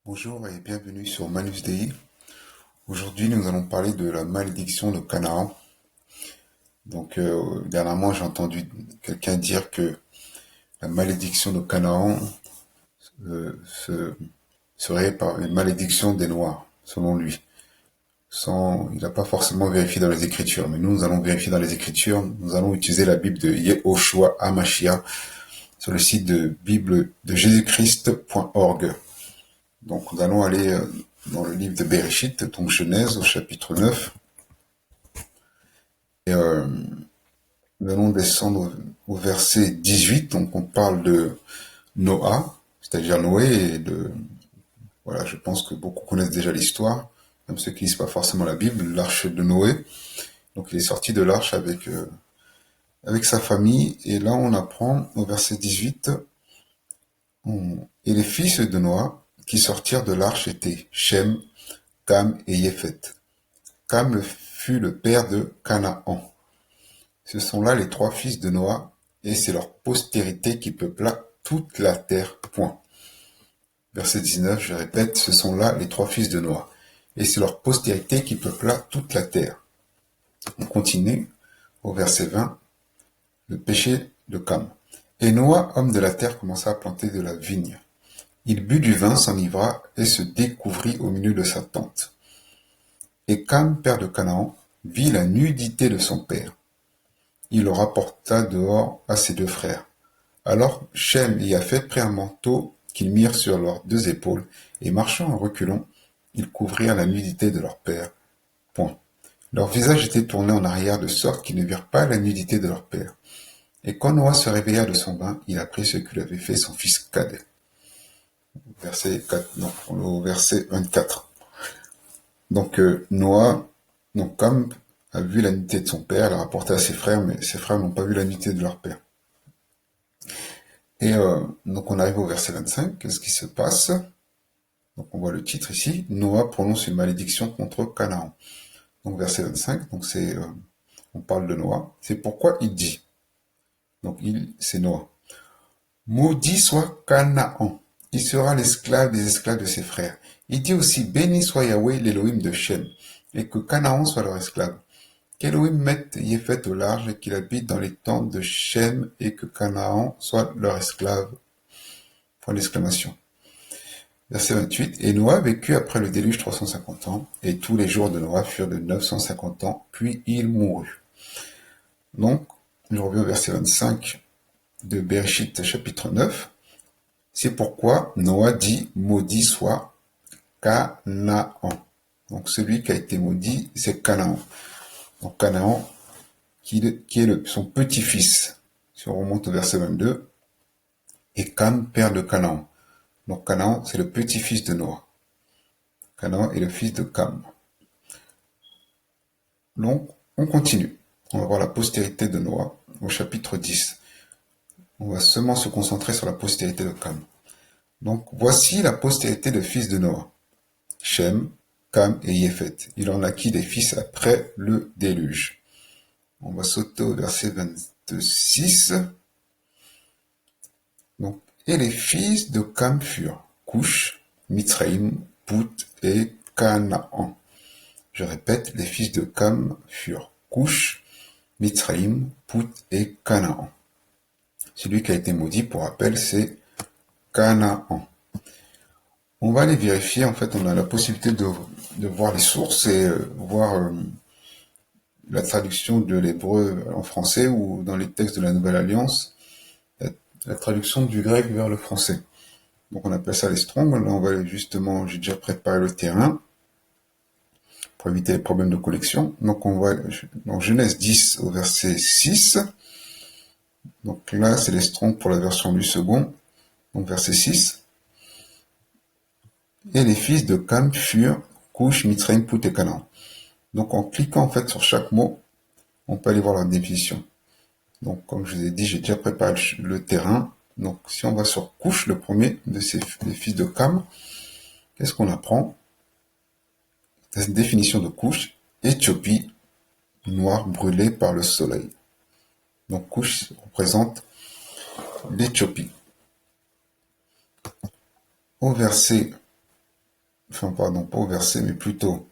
Bonjour et bienvenue sur Manus Dei. Aujourd'hui, nous allons parler de la malédiction de Canaan. Dernièrement, j'ai entendu quelqu'un dire que la malédiction de Canaan serait par une malédiction des Noirs, selon lui. Il n'a pas forcément vérifié dans les Écritures, mais nous allons vérifier dans les Écritures. Nous allons utiliser la Bible de Yehoshua HaMashiach sur le site de bible de jésus-christ.org. Donc, nous allons aller dans le livre de Bereshit, donc Genèse, au chapitre 9. Et nous allons descendre au verset 18. Donc, on parle de Noah, c'est-à-dire Noé. Voilà, je pense que beaucoup connaissent déjà l'histoire, même ceux qui lisent pas forcément la Bible, l'arche de Noé. Donc, il est sorti de l'arche avec sa famille. Et là, on apprend au verset 18, et les fils de Noah qui sortirent de l'arche étaient Shem, Cam et Yépheth. Cam fut le père de Canaan. Ce sont là les trois fils de Noah, et c'est leur postérité qui peupla toute la terre. Point. Verset 19, je répète, ce sont là les trois fils de Noah, et c'est leur postérité qui peupla toute la terre. On continue au verset 20, le péché de Cam. Et Noah, homme de la terre, commença à planter de la vigne. Il but du vin, s'enivra, et se découvrit au milieu de sa tente. Et Cam, père de Canaan, vit la nudité de son père. Il le rapporta dehors à ses deux frères. Alors Shem et Yafet prirent un manteau qu'ils mirent sur leurs deux épaules, et marchant en reculant, ils couvrirent la nudité de leur père. Point. Leur visage était tourné en arrière de sorte qu'ils ne virent pas la nudité de leur père. Et quand Noah se réveilla de son bain, il apprit ce que lui avait fait son fils cadet. Au verset 24. Noah, Cam a vu la nudité de son père, l'a rapporté à ses frères, mais ses frères n'ont pas vu la nudité de leur père. Et donc on arrive au verset 25, qu'est-ce qui se passe? Donc on voit le titre ici, Noah prononce une malédiction contre Canaan. Donc verset 25, on parle de Noah, c'est pourquoi il dit, c'est Noah, maudit soit Canaan, il sera l'esclave des esclaves de ses frères. Il dit aussi, béni soit Yahweh l'Élohim de Shem, et que Canaan soit leur esclave. Qu'Élohim mette Yépheth au large et qu'il habite dans les tentes de Shem et que Canaan soit leur esclave. Point d'exclamation. Verset 28. Et Noah vécut après le déluge 350 ans, et tous les jours de Noah furent de 950 ans, puis il mourut. Donc, je reviens au verset 25 de Bereshit chapitre 9. C'est pourquoi Noah dit, maudit soit Canaan. Donc celui qui a été maudit, c'est Canaan. Donc Canaan, qui est son petit-fils. Si on remonte au verset 22, et Cam, père de Canaan. Donc Canaan, c'est le petit-fils de Noah. Canaan est le fils de Cam. Donc, on continue. On va voir la postérité de Noah au chapitre 10. On va seulement se concentrer sur la postérité de Cam. Donc, voici la postérité des fils de Noah. Shem, Cam et Yépheth. Il en naquit des fils après le déluge. On va sauter au verset 26. Donc, et les fils de Cam furent Cush, Mitzraïm, Pout et Canaan. Je répète, les fils de Cam furent Cush, Mitzraïm, Pout et Canaan. Celui qui a été maudit, pour rappel, c'est Canaan. On va aller vérifier, en fait, on a la possibilité de voir les sources et voir la traduction de l'hébreu en français ou dans les textes de la Nouvelle Alliance, la traduction du grec vers le français. Donc on appelle ça les Strong. Là, on va justement, j'ai déjà préparé le terrain pour éviter les problèmes de collection. Donc on va dans Genèse 10 au verset 6. Donc là, c'est les Strong pour la version du second. Donc verset 6. Et les fils de Cam furent Cush, Mitzraïm, Pout et Canaan. Donc en cliquant en fait sur chaque mot, on peut aller voir la définition. Donc comme je vous ai dit, j'ai déjà préparé le terrain. Donc si on va sur Cush, le premier de les fils de Cam, qu'est-ce qu'on apprend? Cette définition de Cush, Éthiopie, noir brûlé par le soleil. Donc Cush représente l'Éthiopie. Au verset enfin pardon, pas au verset, mais plutôt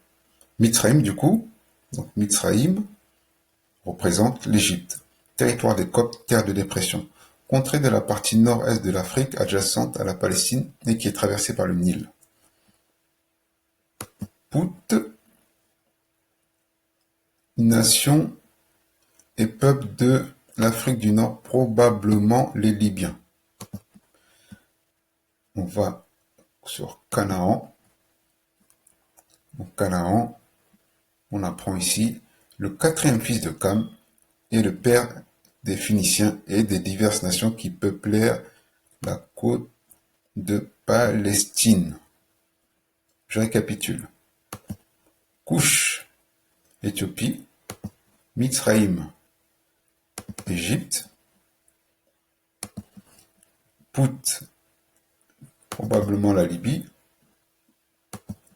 Mitzraïm du coup. Donc Mitzraïm représente l'Égypte, territoire des Coptes, terre de dépression, contrée de la partie nord-est de l'Afrique adjacente à la Palestine et qui est traversée par le Nil. Pout, nation et peuple de l'Afrique du Nord, probablement les Libyens. On va sur Canaan. Donc Canaan, on apprend ici le quatrième fils de Cam est le père des Phéniciens et des diverses nations qui peuplèrent la côte de Palestine. Je récapitule. Couche, Éthiopie, Mitzraïm, Égypte, Pout, probablement la Libye,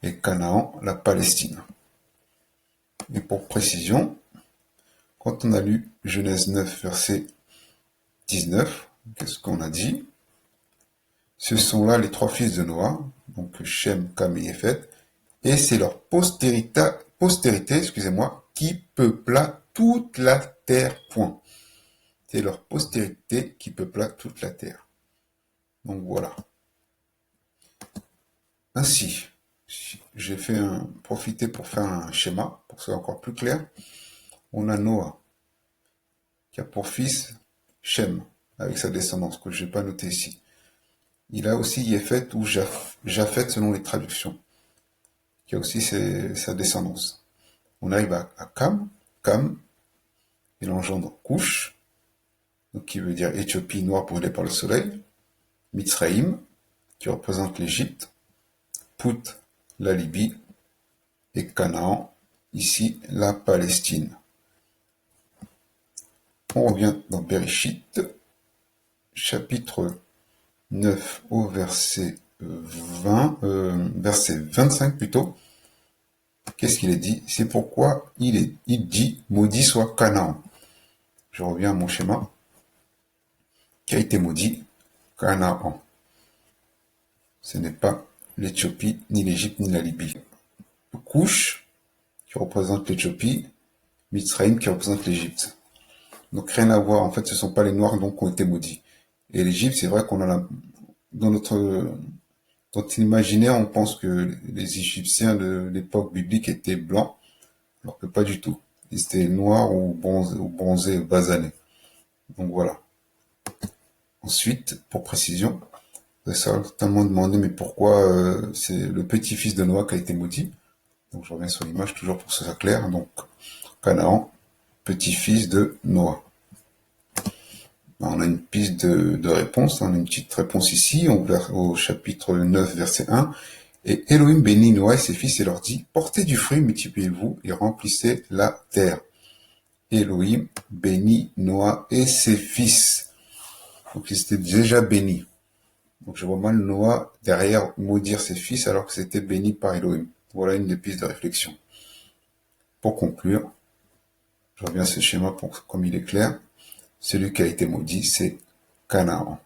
et Canaan, la Palestine. Et pour précision, quand on a lu Genèse 9, verset 19, qu'est-ce qu'on a dit? Ce sont là les trois fils de Noah, donc Shem, Cam et Japhet, et c'est leur postérité, qui peupla toute la terre. Point. C'est leur postérité qui peupla toute la terre. Donc voilà. Ainsi, j'ai profité pour faire un schéma, pour que ce soit encore plus clair. On a Noah, qui a pour fils Shem, avec sa descendance, que je n'ai pas noté ici. Il a aussi Japhet ou Japhet selon les traductions, qui a aussi sa descendance. On arrive à Cam. Cam, il engendre Couche, donc qui veut dire Éthiopie noire brûlée par le soleil. Mitzraïm, qui représente l'Égypte. Pout, la Libye. Et Canaan, ici la Palestine. On revient dans Bereshit, chapitre 9 au verset 25 plutôt. Qu'est-ce qu'il est dit? C'est pourquoi il dit maudit soit Canaan. Je reviens à mon schéma. Qui a été maudit? Canaan. Ce n'est pas l'Éthiopie, ni l'Égypte, ni la Libye. Couche, qui représente l'Éthiopie, Mitzraïm, qui représente l'Égypte. Donc rien à voir, en fait, ce ne sont pas les Noirs donc qui ont été maudits. Et l'Égypte, c'est vrai qu'on a dans notre imaginaire, on pense que les Égyptiens de l'époque biblique étaient blancs, alors que pas du tout. Ils étaient noirs ou bronzés, basanés. Donc voilà. Ensuite, pour précision, ça va totalement demander mais pourquoi c'est le petit-fils de Noah qui a été maudit. Donc je reviens sur l'image toujours pour que ce soit clair. Donc Canaan, petit-fils de Noah. On a une piste de réponse, on a une petite réponse ici, au chapitre 9, verset 1. Et Elohim bénit Noah et ses fils et leur dit, portez du fruit, multipliez-vous et remplissez la terre. Elohim bénit Noah et ses fils. Donc ils étaient déjà bénis. Donc je vois mal Noah derrière maudire ses fils alors que c'était béni par Elohim. Voilà une des pistes de réflexion. Pour conclure, je reviens à ce schéma comme il est clair. Celui qui a été maudit, c'est Canaan.